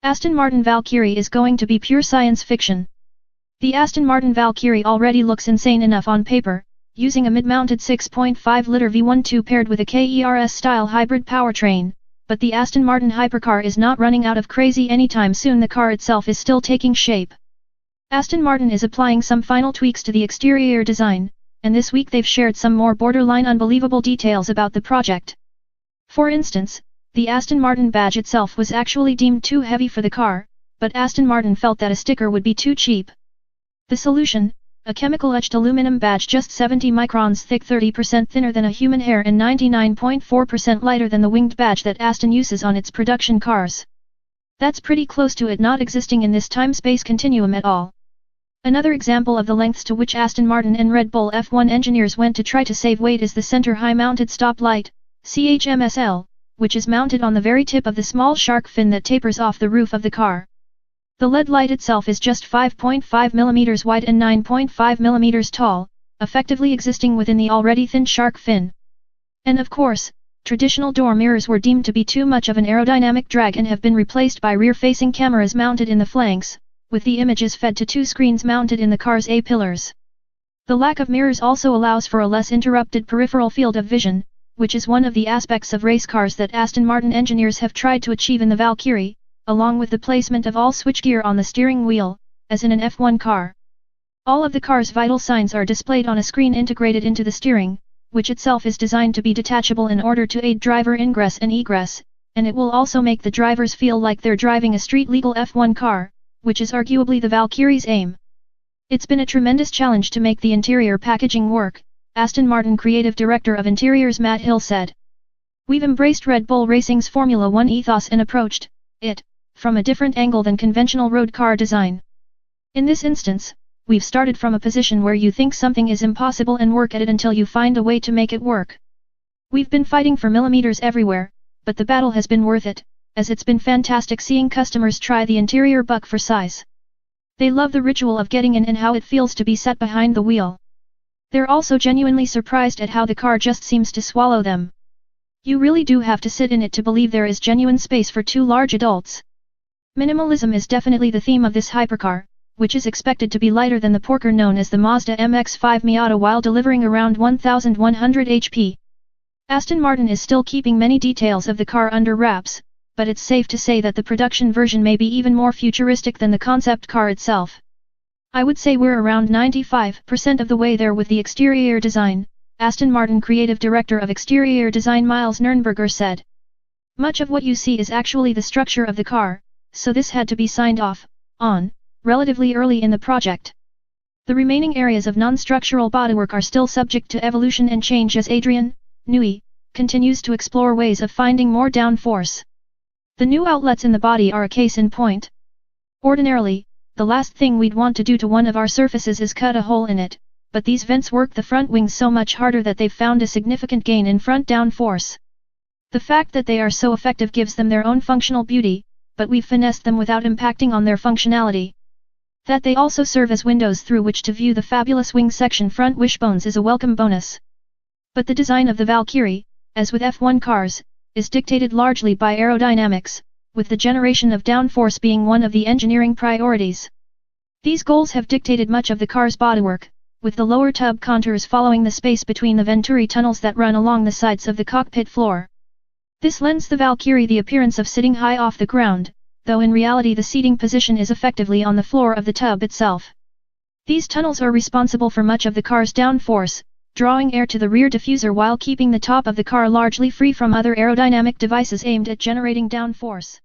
Aston Martin Valkyrie is going to be pure science fiction. The Aston Martin Valkyrie already looks insane enough on paper, using a mid-mounted 6.5-liter V12 paired with a KERS-style hybrid powertrain, but the Aston Martin hypercar is not running out of crazy anytime soon. The car itself is still taking shape. Aston Martin is applying some final tweaks to the exterior design, and this week they've shared some more borderline unbelievable details about the project. For instance, the Aston Martin badge itself was actually deemed too heavy for the car, but Aston Martin felt that a sticker would be too cheap. The solution, a chemical-etched aluminum badge just 70 microns thick, 30% thinner than a human hair and 99.4% lighter than the winged badge that Aston uses on its production cars. That's pretty close to it not existing in this time-space continuum at all. Another example of the lengths to which Aston Martin and Red Bull F1 engineers went to try to save weight is the center high-mounted stoplight, CHMSL, which is mounted on the very tip of the small shark fin that tapers off the roof of the car. The LED light itself is just 5.5 mm wide and 9.5 mm tall, effectively existing within the already thin shark fin. And of course, traditional door mirrors were deemed to be too much of an aerodynamic drag and have been replaced by rear-facing cameras mounted in the flanks, with the images fed to two screens mounted in the car's A-pillars. The lack of mirrors also allows for a less interrupted peripheral field of vision, which is one of the aspects of race cars that Aston Martin engineers have tried to achieve in the Valkyrie, along with the placement of all switchgear on the steering wheel, as in an F1 car. All of the car's vital signs are displayed on a screen integrated into the steering, which itself is designed to be detachable in order to aid driver ingress and egress, and it will also make the drivers feel like they're driving a street-legal F1 car, which is arguably the Valkyrie's aim. It's been a tremendous challenge to make the interior packaging work, Aston Martin Creative Director of Interiors Matt Hill said. We've embraced Red Bull Racing's Formula One ethos and approached it from a different angle than conventional road car design. In this instance, we've started from a position where you think something is impossible and work at it until you find a way to make it work. We've been fighting for millimeters everywhere, but the battle has been worth it, as it's been fantastic seeing customers try the interior buck for size. They love the ritual of getting in and how it feels to be sat behind the wheel. They're also genuinely surprised at how the car just seems to swallow them. You really do have to sit in it to believe there is genuine space for two large adults. Minimalism is definitely the theme of this hypercar, which is expected to be lighter than the porker known as the Mazda MX-5 Miata while delivering around 1,100 HP. Aston Martin is still keeping many details of the car under wraps, but it's safe to say that the production version may be even more futuristic than the concept car itself. I would say we're around 95% of the way there with the exterior design, Aston Martin Creative Director of Exterior Design Miles Nurnberger said. Much of what you see is actually the structure of the car, so this had to be signed off on relatively early in the project. The remaining areas of non-structural bodywork are still subject to evolution and change as Adrian Newey continues to explore ways of finding more downforce. The new outlets in the body are a case in point. Ordinarily, the last thing we'd want to do to one of our surfaces is cut a hole in it, but these vents work the front wings so much harder that they've found a significant gain in front downforce. The fact that they are so effective gives them their own functional beauty, but we've finessed them without impacting on their functionality. That they also serve as windows through which to view the fabulous wing section front wishbones is a welcome bonus. But the design of the Valkyrie, as with F1 cars, is dictated largely by aerodynamics, with the generation of downforce being one of the engineering priorities. These goals have dictated much of the car's bodywork, with the lower tub contours following the space between the venturi tunnels that run along the sides of the cockpit floor. This lends the Valkyrie the appearance of sitting high off the ground, though in reality the seating position is effectively on the floor of the tub itself. These tunnels are responsible for much of the car's downforce, drawing air to the rear diffuser while keeping the top of the car largely free from other aerodynamic devices aimed at generating downforce.